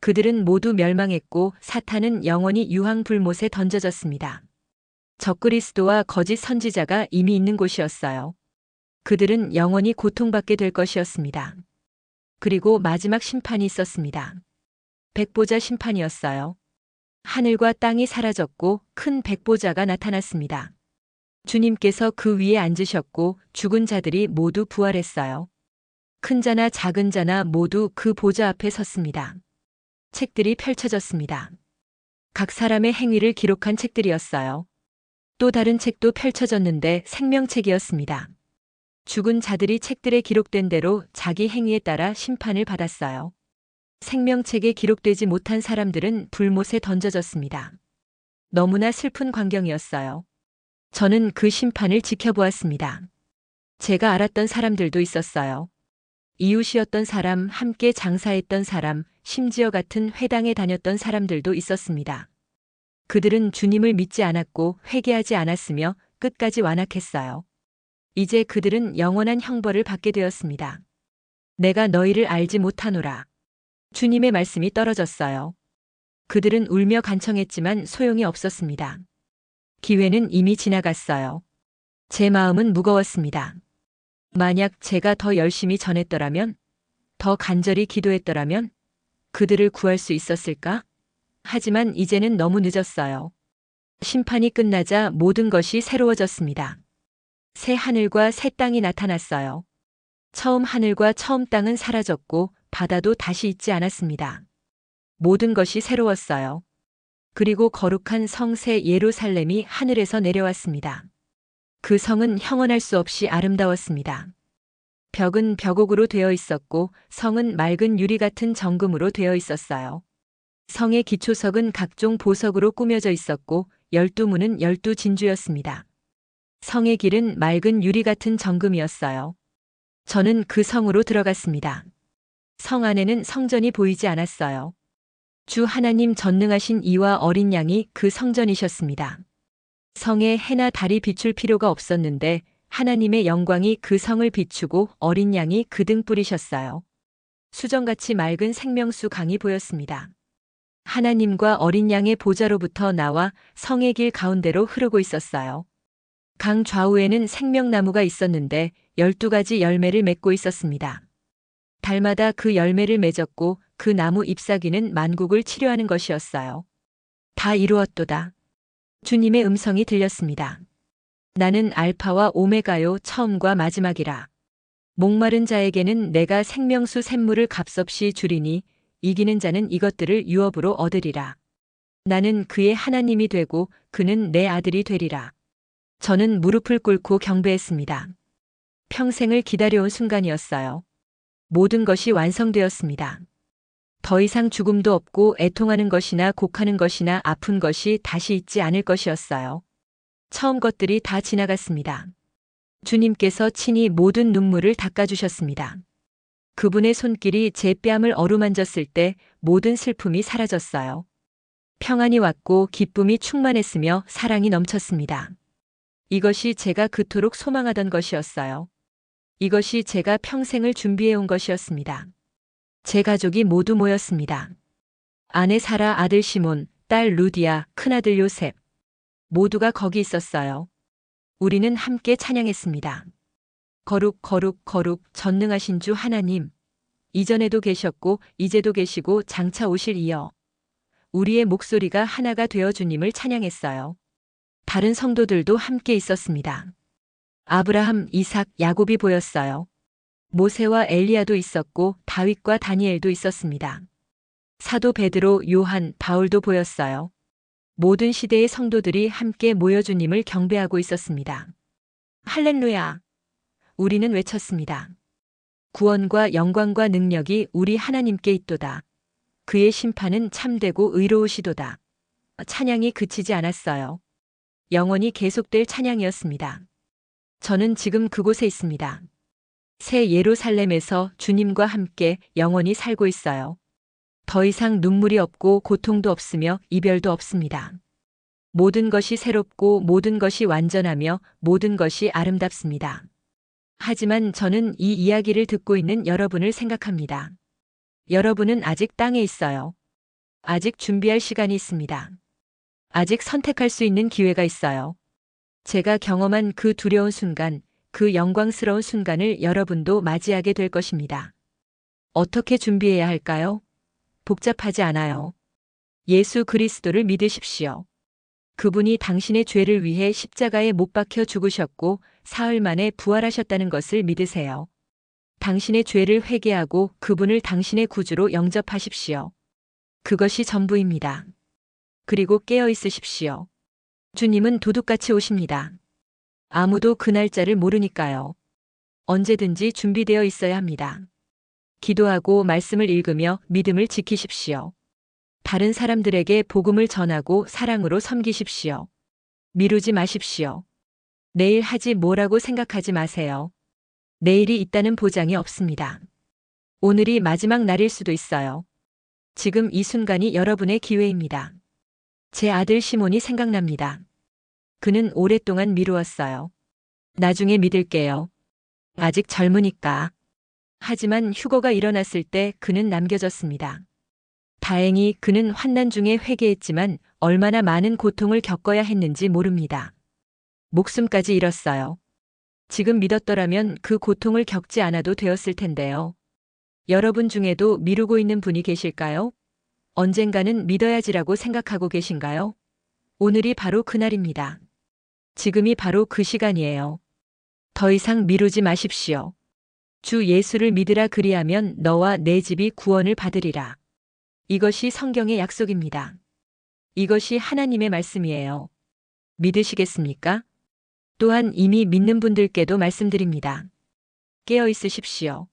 그들은 모두 멸망했고 사탄은 영원히 유황불못에 던져졌습니다. 적그리스도와 거짓 선지자가 이미 있는 곳이었어요. 그들은 영원히 고통받게 될 것이었습니다. 그리고 마지막 심판이 있었습니다. 백보자 심판이었어요. 하늘과 땅이 사라졌고 큰 백보자가 나타났습니다. 주님께서 그 위에 앉으셨고 죽은 자들이 모두 부활했어요. 큰 자나 작은 자나 모두 그 보좌 앞에 섰습니다. 책들이 펼쳐졌습니다. 각 사람의 행위를 기록한 책들이었어요. 또 다른 책도 펼쳐졌는데 생명책이었습니다. 죽은 자들이 책들에 기록된 대로 자기 행위에 따라 심판을 받았어요. 생명책에 기록되지 못한 사람들은 불못에 던져졌습니다. 너무나 슬픈 광경이었어요. 저는 그 심판을 지켜보았습니다. 제가 알았던 사람들도 있었어요. 이웃이었던 사람, 함께 장사했던 사람, 심지어 같은 회당에 다녔던 사람들도 있었습니다. 그들은 주님을 믿지 않았고 회개하지 않았으며 끝까지 완악했어요. 이제 그들은 영원한 형벌을 받게 되었습니다. 내가 너희를 알지 못하노라. 주님의 말씀이 떨어졌어요. 그들은 울며 간청했지만 소용이 없었습니다. 기회는 이미 지나갔어요. 제 마음은 무거웠습니다. 만약 제가 더 열심히 전했더라면, 더 간절히 기도했더라면 그들을 구할 수 있었을까? 하지만 이제는 너무 늦었어요. 심판이 끝나자 모든 것이 새로워졌습니다. 새 하늘과 새 땅이 나타났어요. 처음 하늘과 처음 땅은 사라졌고 바다도 다시 있지 않았습니다. 모든 것이 새로웠어요. 그리고 거룩한 성새 예루살렘이 하늘에서 내려왔습니다. 그 성은 형언할 수 없이 아름다웠습니다. 벽은 벽옥으로 되어 있었고 성은 맑은 유리 같은 정금으로 되어 있었어요. 성의 기초석은 각종 보석으로 꾸며져 있었고 12문은 12진주였습니다. 성의 길은 맑은 유리 같은 정금이었어요. 저는 그 성으로 들어갔습니다. 성 안에는 성전이 보이지 않았어요. 주 하나님 전능하신 이와 어린 양이 그 성전이셨습니다. 성에 해나 달이 비출 필요가 없었는데 하나님의 영광이 그 성을 비추고 어린 양이 그 등불이셨어요. 수정같이 맑은 생명수 강이 보였습니다. 하나님과 어린 양의 보좌로부터 나와 성의 길 가운데로 흐르고 있었어요. 강 좌우에는 생명나무가 있었는데 12가지 열매를 맺고 있었습니다. 달마다 그 열매를 맺었고 그 나무 잎사귀는 만국을 치료하는 것이었어요. 다 이루었도다. 주님의 음성이 들렸습니다. 나는 알파와 오메가요 처음과 마지막이라. 목마른 자에게는 내가 생명수 샘물을 값없이 주리니 이기는 자는 이것들을 유업으로 얻으리라. 나는 그의 하나님이 되고 그는 내 아들이 되리라. 저는 무릎을 꿇고 경배했습니다. 평생을 기다려온 순간이었어요. 모든 것이 완성되었습니다. 더 이상 죽음도 없고 애통하는 것이나 곡하는 것이나 아픈 것이 다시 있지 않을 것이었어요. 처음 것들이 다 지나갔습니다. 주님께서 친히 모든 눈물을 닦아주셨습니다. 그분의 손길이 제 뺨을 어루만졌을 때 모든 슬픔이 사라졌어요. 평안이 왔고 기쁨이 충만했으며 사랑이 넘쳤습니다. 이것이 제가 그토록 소망하던 것이었어요. 이것이 제가 평생을 준비해온 것이었습니다. 제 가족이 모두 모였습니다. 아내 사라, 아들 시몬, 딸 루디아, 큰아들 요셉. 모두가 거기 있었어요. 우리는 함께 찬양했습니다. 거룩, 거룩, 거룩, 전능하신 주 하나님. 이전에도 계셨고, 이제도 계시고, 장차 오실 이여. 우리의 목소리가 하나가 되어 주님을 찬양했어요. 다른 성도들도 함께 있었습니다. 아브라함, 이삭, 야곱이 보였어요. 모세와 엘리야도 있었고 다윗과 다니엘도 있었습니다. 사도 베드로, 요한, 바울도 보였어요. 모든 시대의 성도들이 함께 모여 주님을 경배하고 있었습니다. 할렐루야! 우리는 외쳤습니다. 구원과 영광과 능력이 우리 하나님께 있도다. 그의 심판은 참되고 의로우시도다. 찬양이 그치지 않았어요. 영원히 계속될 찬양이었습니다. 저는 지금 그곳에 있습니다. 새 예루살렘에서 주님과 함께 영원히 살고 있어요. 더 이상 눈물이 없고 고통도 없으며 이별도 없습니다. 모든 것이 새롭고 모든 것이 완전하며 모든 것이 아름답습니다. 하지만 저는 이 이야기를 듣고 있는 여러분을 생각합니다. 여러분은 아직 땅에 있어요. 아직 준비할 시간이 있습니다. 아직 선택할 수 있는 기회가 있어요. 제가 경험한 그 두려운 순간, 그 영광스러운 순간을 여러분도 맞이하게 될 것입니다. 어떻게 준비해야 할까요? 복잡하지 않아요. 예수 그리스도를 믿으십시오. 그분이 당신의 죄를 위해 십자가에 못 박혀 죽으셨고 사흘 만에 부활하셨다는 것을 믿으세요. 당신의 죄를 회개하고 그분을 당신의 구주로 영접하십시오. 그것이 전부입니다. 그리고 깨어 있으십시오. 주님은 도둑같이 오십니다. 아무도 그 날짜를 모르니까요. 언제든지 준비되어 있어야 합니다. 기도하고 말씀을 읽으며 믿음을 지키십시오. 다른 사람들에게 복음을 전하고 사랑으로 섬기십시오. 미루지 마십시오. 내일 하지 뭐라고 생각하지 마세요. 내일이 있다는 보장이 없습니다. 오늘이 마지막 날일 수도 있어요. 지금 이 순간이 여러분의 기회입니다. 제 아들 시몬이 생각납니다. 그는 오랫동안 미루었어요. 나중에 믿을게요. 아직 젊으니까. 하지만 휴거가 일어났을 때 그는 남겨졌습니다. 다행히 그는 환난 중에 회개했지만 얼마나 많은 고통을 겪어야 했는지 모릅니다. 목숨까지 잃었어요. 지금 믿었더라면 그 고통을 겪지 않아도 되었을 텐데요. 여러분 중에도 미루고 있는 분이 계실까요? 언젠가는 믿어야지라고 생각하고 계신가요? 오늘이 바로 그날입니다. 지금이 바로 그 시간이에요. 더 이상 미루지 마십시오. 주 예수를 믿으라 그리하면 너와 내 집이 구원을 받으리라. 이것이 성경의 약속입니다. 이것이 하나님의 말씀이에요. 믿으시겠습니까? 또한 이미 믿는 분들께도 말씀드립니다. 깨어 있으십시오.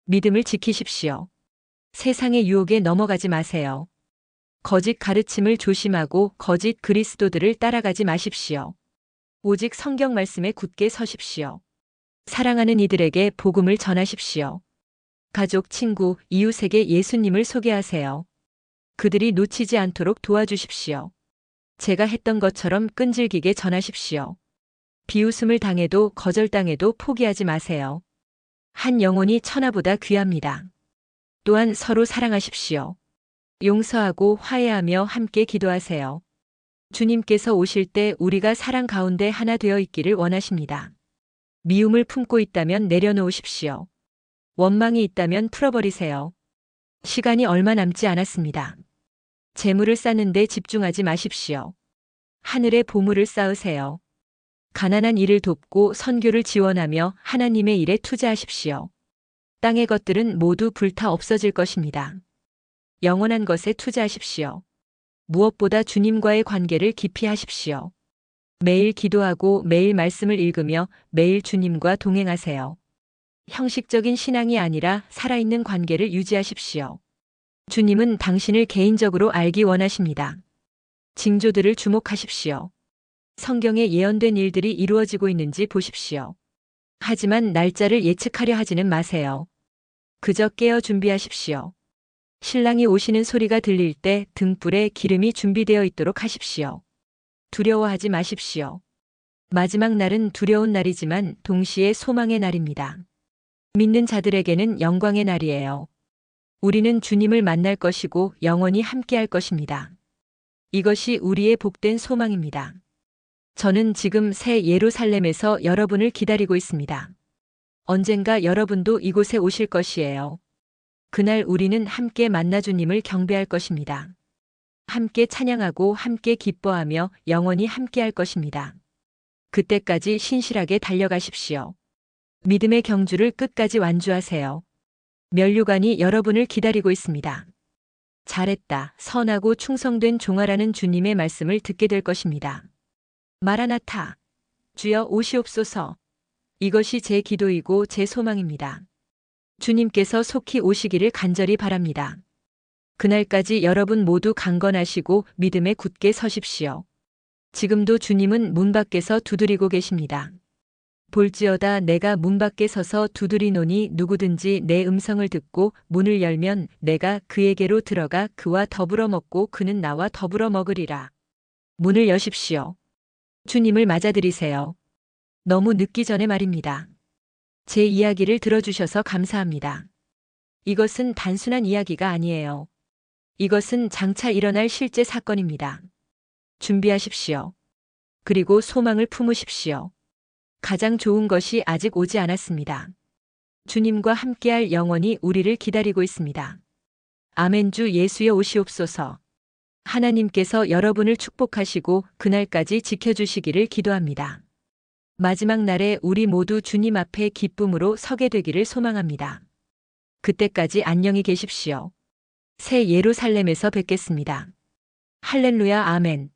믿음을 지키십시오. 세상의 유혹에 넘어가지 마세요. 거짓 가르침을 조심하고 거짓 그리스도들을 따라가지 마십시오. 오직 성경 말씀에 굳게 서십시오. 사랑하는 이들에게 복음을 전하십시오. 가족, 친구, 이웃에게 예수님을 소개하세요. 그들이 놓치지 않도록 도와주십시오. 제가 했던 것처럼 끈질기게 전하십시오. 비웃음을 당해도 거절당해도 포기하지 마세요. 한 영혼이 천하보다 귀합니다. 또한 서로 사랑하십시오. 용서하고 화해하며 함께 기도하세요. 주님께서 오실 때 우리가 사랑 가운데 하나 되어 있기를 원하십니다. 미움을 품고 있다면 내려놓으십시오. 원망이 있다면 풀어버리세요. 시간이 얼마 남지 않았습니다. 재물을 쌓는 데 집중하지 마십시오. 하늘의 보물을 쌓으세요. 가난한 이를 돕고 선교를 지원하며 하나님의 일에 투자하십시오. 땅의 것들은 모두 불타 없어질 것입니다. 영원한 것에 투자하십시오. 무엇보다 주님과의 관계를 깊이 하십시오. 매일 기도하고 매일 말씀을 읽으며 매일 주님과 동행하세요. 형식적인 신앙이 아니라 살아있는 관계를 유지하십시오. 주님은 당신을 개인적으로 알기 원하십니다. 징조들을 주목하십시오. 성경에 예언된 일들이 이루어지고 있는지 보십시오. 하지만 날짜를 예측하려 하지는 마세요. 그저 깨어 준비하십시오. 신랑이 오시는 소리가 들릴 때 등불에 기름이 준비되어 있도록 하십시오. 두려워하지 마십시오. 마지막 날은 두려운 날이지만 동시에 소망의 날입니다. 믿는 자들에게는 영광의 날이에요. 우리는 주님을 만날 것이고 영원히 함께할 것입니다. 이것이 우리의 복된 소망입니다. 저는 지금 새 예루살렘에서 여러분을 기다리고 있습니다. 언젠가 여러분도 이곳에 오실 것이에요. 그날 우리는 함께 만나 주님을 경배할 것입니다. 함께 찬양하고 함께 기뻐하며 영원히 함께할 것입니다. 그때까지 신실하게 달려가십시오. 믿음의 경주를 끝까지 완주하세요. 면류관이 여러분을 기다리고 있습니다. 잘했다, 선하고 충성된 종아라는 주님의 말씀을 듣게 될 것입니다. 마라나타, 주여 오시옵소서. 이것이 제 기도이고 제 소망입니다. 주님께서 속히 오시기를 간절히 바랍니다. 그날까지 여러분 모두 강건하시고 믿음에 굳게 서십시오. 지금도 주님은 문 밖에서 두드리고 계십니다. 볼지어다 내가 문 밖에 서서 두드리노니 누구든지 내 음성을 듣고 문을 열면 내가 그에게로 들어가 그와 더불어 먹고 그는 나와 더불어 먹으리라. 문을 여십시오. 주님을 맞아들이세요. 너무 늦기 전에 말입니다. 제 이야기를 들어주셔서 감사합니다. 이것은 단순한 이야기가 아니에요. 이것은 장차 일어날 실제 사건입니다. 준비하십시오. 그리고 소망을 품으십시오. 가장 좋은 것이 아직 오지 않았습니다. 주님과 함께할 영혼이 우리를 기다리고 있습니다. 아멘. 주 예수여 오시옵소서. 하나님께서 여러분을 축복하시고 그날까지 지켜주시기를 기도합니다. 마지막 날에 우리 모두 주님 앞에 기쁨으로 서게 되기를 소망합니다. 그때까지 안녕히 계십시오. 새 예루살렘에서 뵙겠습니다. 할렐루야. 아멘.